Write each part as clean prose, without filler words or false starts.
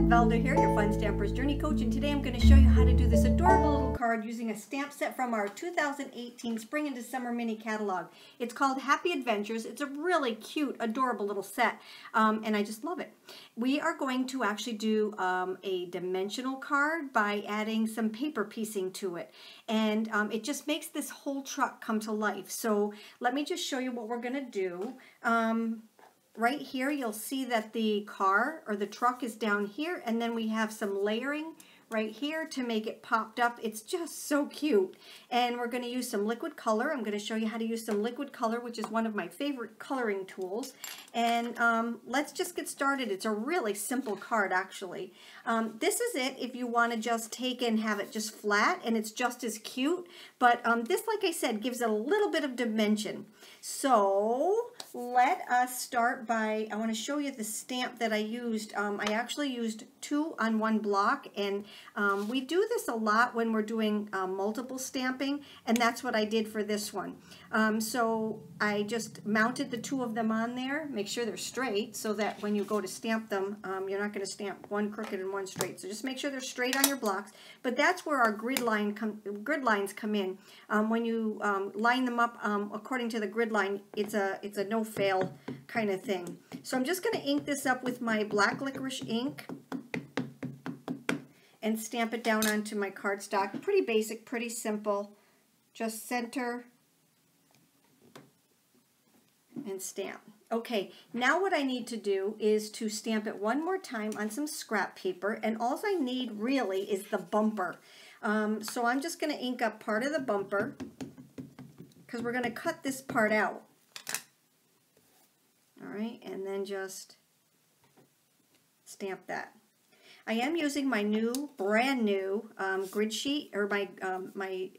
Deb Valder here, your Fun Stampers Journey Coach, and today I'm going to show you how to do this adorable little card using a stamp set from our 2018 Spring into Summer Mini Catalog. It's called Happy Adventures. It's a really cute, adorable little set, and I just love it. We are going to actually do a dimensional card by adding some paper piecing to it, and it just makes this whole truck come to life. So let me just show you what we're going to do. Right here, you'll see that the car or the truck is down here, and then we have some layering right here to make it popped up. It's just so cute. And we're going to use some liquid color. I'm going to show you how to use some liquid color, which is one of my favorite coloring tools. And let's just get started. It's a really simple card, actually. This is it if you want to just take and have it just flat, and it's just as cute. But this, like I said, gives it a little bit of dimension. So let us start by, I want to show you the stamp that I used. I actually used 2 on 1 block, and we do this a lot when we're doing multiple stamping, and that's what I did for this one. So I just mounted the 2 of them on there. Make sure they're straight so that when you go to stamp them, you're not going to stamp one crooked and one straight. So just make sure they're straight on your blocks. But that's where our grid lines come in. When you line them up according to the grid line, it's a no-fail kind of thing. So I'm just going to ink this up with my black licorice ink and stamp it down onto my cardstock. Pretty basic, pretty simple. Just center and stamp. Okay, now what I need to do is to stamp it one more time on some scrap paper, and all I need really is the bumper. So I'm just going to ink up part of the bumper because we're going to cut this part out. All right, and then just stamp that. I am using my new, brand new grid sheet, or my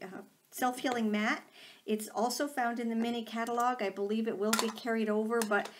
self-healing mat. It's also found in the mini catalog. I believe it will be carried over, but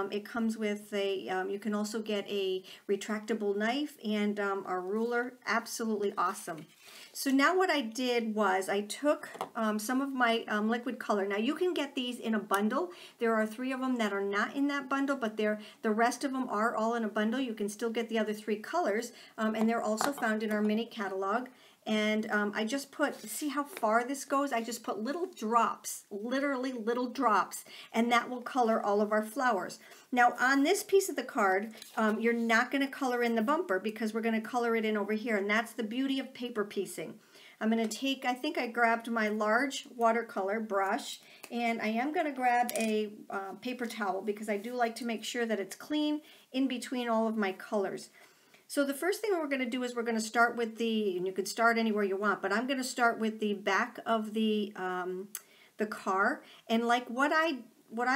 it comes with a, you can also get a retractable knife and a ruler. Absolutely awesome. So now what I did was I took some of my liquid color. Now you can get these in a bundle. There are 3 of them that are not in that bundle, but the rest of them are all in a bundle. You can still get the other 3 colors, and they're also found in our mini catalog. And I just put, see how far this goes? I just put little drops, literally little drops, and that will color all of our flowers. Now on this piece of the card, you're not going to color in the bumper because we're going to color it in over here, and that's the beauty of paper piecing. I'm going to take, I think I grabbed my large watercolor brush, and I am going to grab a paper towel because I do like to make sure that it's clean in between all of my colors. So the first thing we're going to do is we're going to start with the, and you can start anywhere you want, but I'm going to start with the back of the car. And like what I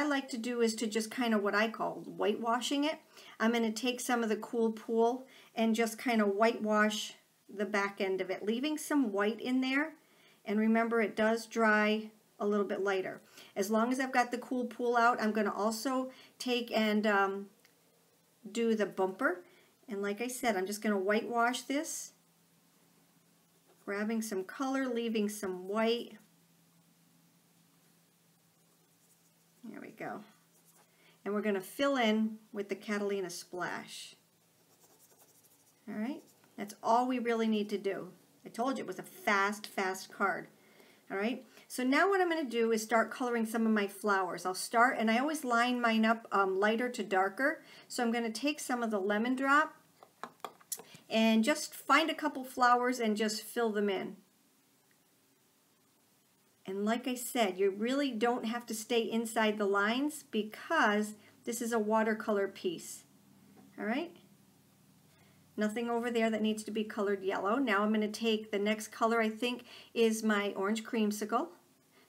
like to do is to just kind of what I call whitewashing it. I'm going to take some of the Cool Pool and just kind of whitewash the back end of it, leaving some white in there. And remember, it does dry a little bit lighter. As long as I've got the Cool Pool out, I'm going to also take and do the bumper. And like I said, I'm just going to whitewash this, grabbing some color, leaving some white. There we go. And we're going to fill in with the Catalina Splash. All right, that's all we really need to do. I told you it was a fast card. All right, so now what I'm going to do is start coloring some of my flowers. I'll start, and I always line mine up lighter to darker. So I'm going to take some of the lemon drop and just find a couple flowers and just fill them in. And like I said, you really don't have to stay inside the lines because this is a watercolor piece. All right? Nothing over there that needs to be colored yellow. Now I'm going to take the next color, I think, is my orange creamsicle.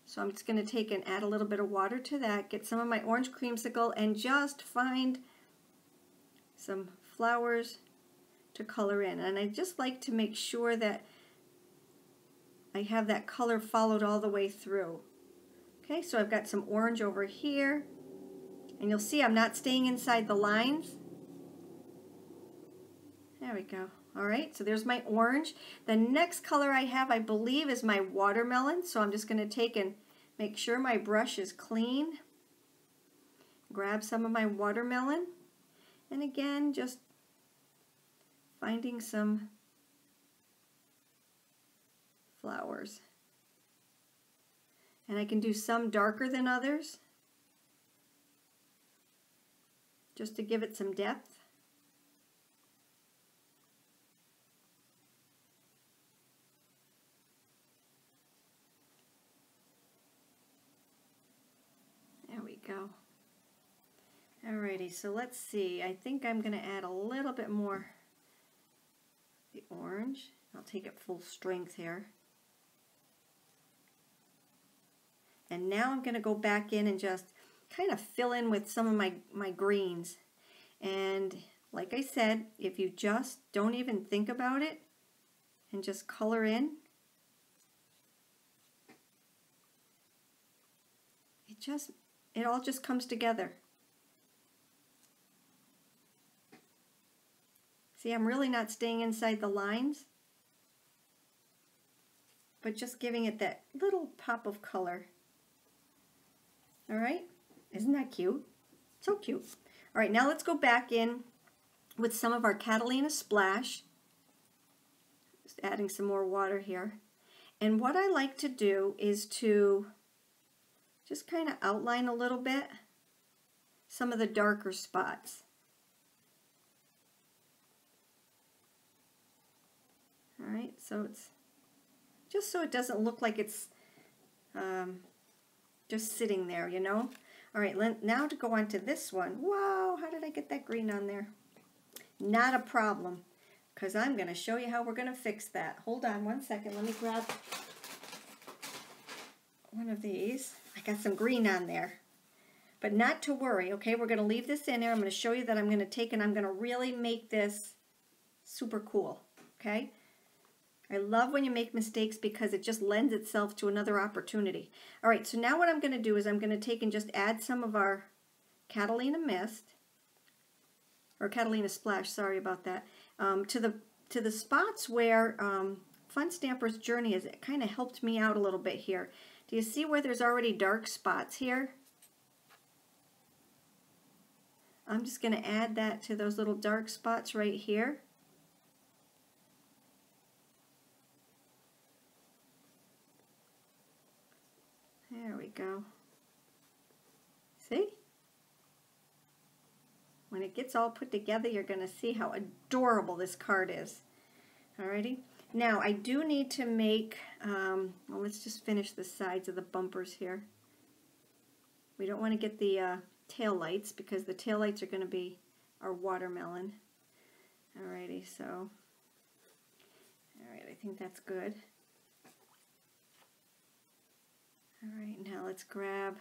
So I'm just going to take and add a little bit of water to that, get some of my orange creamsicle, and just find some flowers to color in. And I just like to make sure that I have that color followed all the way through. Okay, so I've got some orange over here, and you'll see I'm not staying inside the lines. There we go. All right, so there's my orange. The next color I have, I believe, is my watermelon. So I'm just going to take and make sure my brush is clean. Grab some of my watermelon, and again, just finding some flowers. And I can do some darker than others, just to give it some depth. There we go. Alrighty, so let's see. I think I'm going to add a little bit more the orange. I'll take it full strength here. And now I'm going to go back in and just kind of fill in with some of my greens. And like I said, if you just don't even think about it and just color in, it all just comes together. See, I'm really not staying inside the lines, but just giving it that little pop of color. All right, isn't that cute? So cute. All right, now let's go back in with some of our Catalina Splash. Just adding some more water here. And what I like to do is to just kind of outline a little bit some of the darker spots. All right, so it's just so it doesn't look like it's just sitting there, you know. All right, now to go on to this one. Wow, how did I get that green on there? Not a problem, because I'm going to show you how we're going to fix that. Hold on one second. Let me grab one of these. I got some green on there. But not to worry, okay? We're going to leave this in there. I'm going to show you that I'm going to take and I'm going to really make this super cool, okay? I love when you make mistakes because it just lends itself to another opportunity. All right, so now what I'm going to do is I'm going to take and just add some of our Catalina Mist, or Catalina Splash, sorry about that, to the spots where Fun Stamper's Journey has kind of helped me out a little bit here. Do you see where there's already dark spots here? I'm just going to add that to those little dark spots right here. There we go. See? When it gets all put together, you're going to see how adorable this card is. Alrighty. Now, I do need to make, well, let's just finish the sides of the bumpers here. We don't want to get the tail lights because the tail lights are going to be our watermelon. Alrighty, so, alright, I think that's good. Alright, now let's grab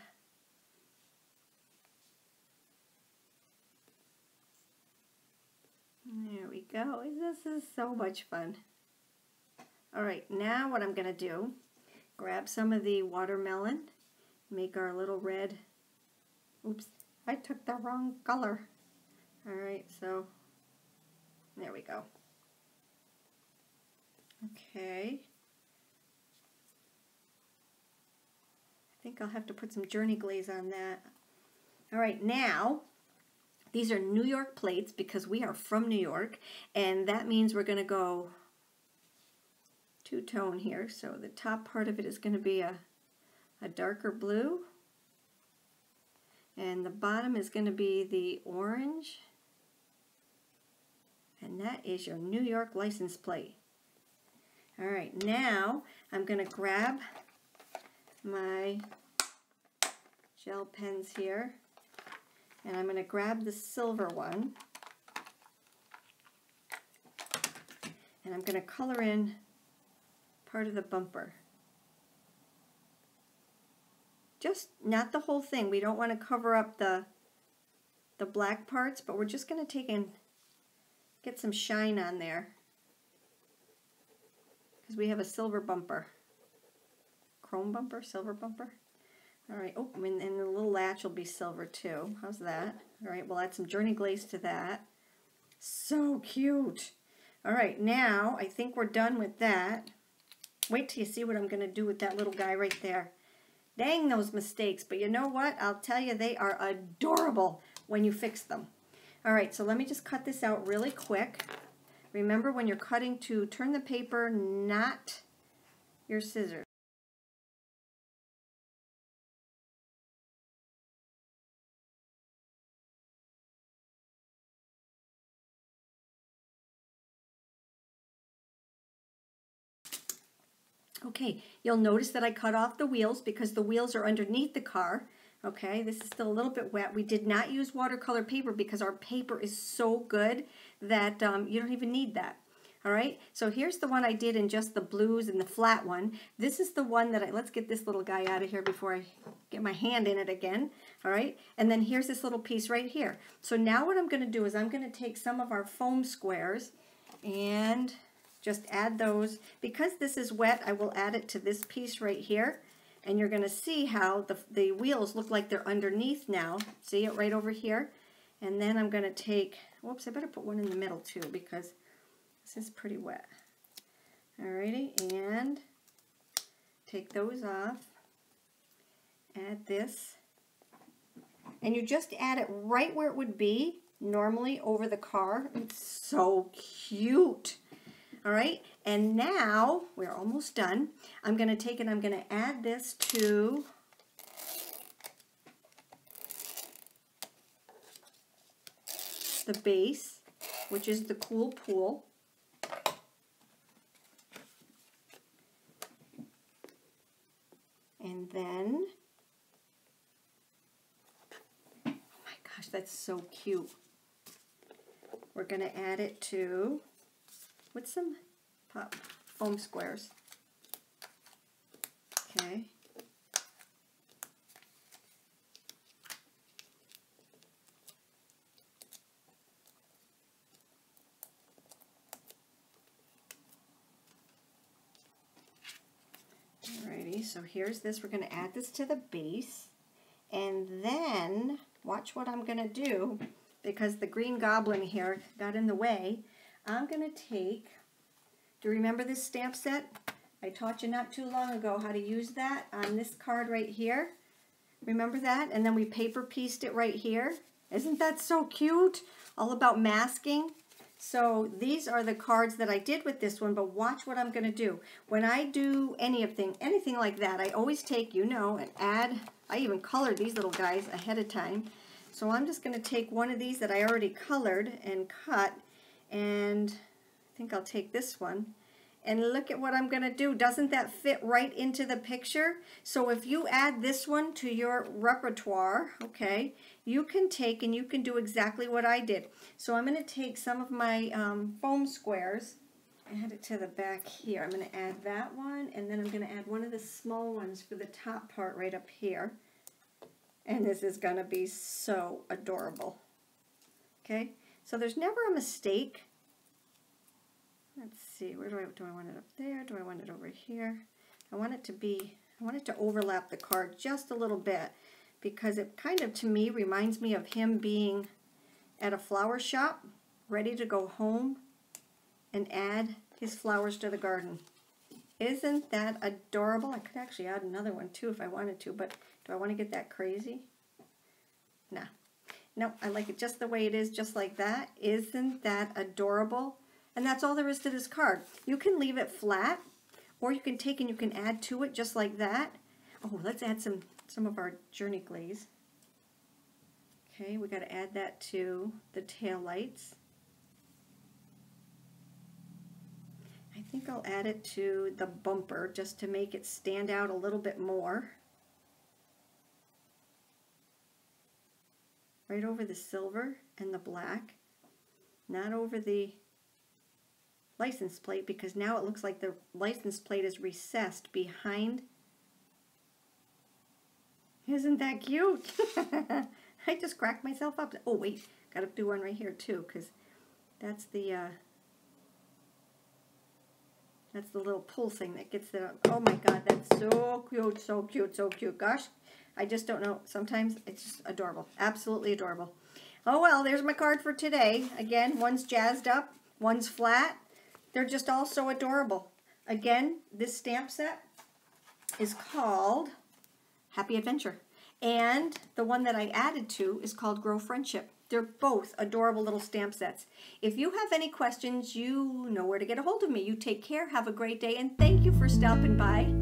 there we go. This is so much fun. Alright, now what I'm going to do, grab some of the watermelon, make our little red, oops, I took the wrong color. Alright, so there we go. Okay. I think I'll have to put some Journey glaze on that. Alright, now these are New York plates because we are from New York, and that means we're going to go two-tone here. So the top part of it is going to be a darker blue, and the bottom is going to be the orange, and that is your New York license plate. Alright, now I'm going to grab my gel pens here, and I'm going to grab the silver one, and I'm going to color in part of the bumper. Just not the whole thing. We don't want to cover up the black parts, but we're just going to take and get some shine on there because we have a silver bumper. Chrome bumper, silver bumper. Alright, oh, and the little latch will be silver too. How's that? Alright, we'll add some Journey glaze to that. So cute! Alright, now I think we're done with that. Wait till you see what I'm going to do with that little guy right there. Dang those mistakes, but you know what? I'll tell you, they are adorable when you fix them. Alright, so let me just cut this out really quick. Remember when you're cutting to turn the paper, not your scissors. Okay, you'll notice that I cut off the wheels because the wheels are underneath the car. Okay, this is still a little bit wet. We did not use watercolor paper because our paper is so good that you don't even need that. All right, so here's the one I did in just the blues and the flat one. This is the one that let's get this little guy out of here before I get my hand in it again. All right, and then here's this little piece right here. So now what I'm going to do is I'm going to take some of our foam squares and just add those. Because this is wet, I will add it to this piece right here. And you're going to see how the wheels look like they're underneath now. See it right over here? And then I'm going to take, whoops, I better put one in the middle too because this is pretty wet. Alrighty, and take those off. Add this. And you just add it right where it would be normally over the car. It's so cute. All right, and now we're almost done. I'm going to take it, I'm going to add this to the base, which is the cool pool. And then, oh my gosh, that's so cute. We're going to add it to with some pop foam squares. Okay. Alrighty, so here's this. We're going to add this to the base. And then, watch what I'm going to do, because the green goblin here got in the way. I'm going to take, do you remember this stamp set? I taught you not too long ago how to use that on this card right here. Remember that? And then we paper pieced it right here. Isn't that so cute? All about masking. So these are the cards that I did with this one, but watch what I'm going to do. When I do anything like that, I always take, you know, and add, I even colored these little guys ahead of time. So I'm just going to take one of these that I already colored and cut, and I think I'll take this one. And look at what I'm going to do. Doesn't that fit right into the picture? So if you add this one to your repertoire, okay, you can take and you can do exactly what I did. So I'm going to take some of my foam squares, add it to the back here. I'm going to add that one, and then I'm going to add one of the small ones for the top part right up here. And this is going to be so adorable. Okay, so there's never a mistake. Let's see, where do I want it up there? Do I want it over here? I want it to overlap the card just a little bit, because it kind of, to me, reminds me of him being at a flower shop, ready to go home and add his flowers to the garden. Isn't that adorable? I could actually add another one too if I wanted to, but do I want to get that crazy? Nah. No, I like it just the way it is, just like that. Isn't that adorable? And that's all there is to this card. You can leave it flat, or you can take and you can add to it just like that. Oh, let's add some of our Journey Glaze. Okay, we got to add that to the tail lights. I think I'll add it to the bumper just to make it stand out a little bit more. Right over the silver and the black, not over the license plate, because now it looks like the license plate is recessed behind. Isn't that cute? I just cracked myself up. Oh wait, gotta do one right here too, because that's the little pull thing that gets it up. Oh my god, that's so cute, so cute, so cute. Gosh, I just don't know. Sometimes it's just adorable. Absolutely adorable. Oh well, there's my card for today. Again, one's jazzed up, one's flat. They're just all so adorable. Again, this stamp set is called Happy Adventure. And the one that I added to is called Grow Friendship. They're both adorable little stamp sets. If you have any questions, you know where to get a hold of me. You take care, have a great day, and thank you for stopping by.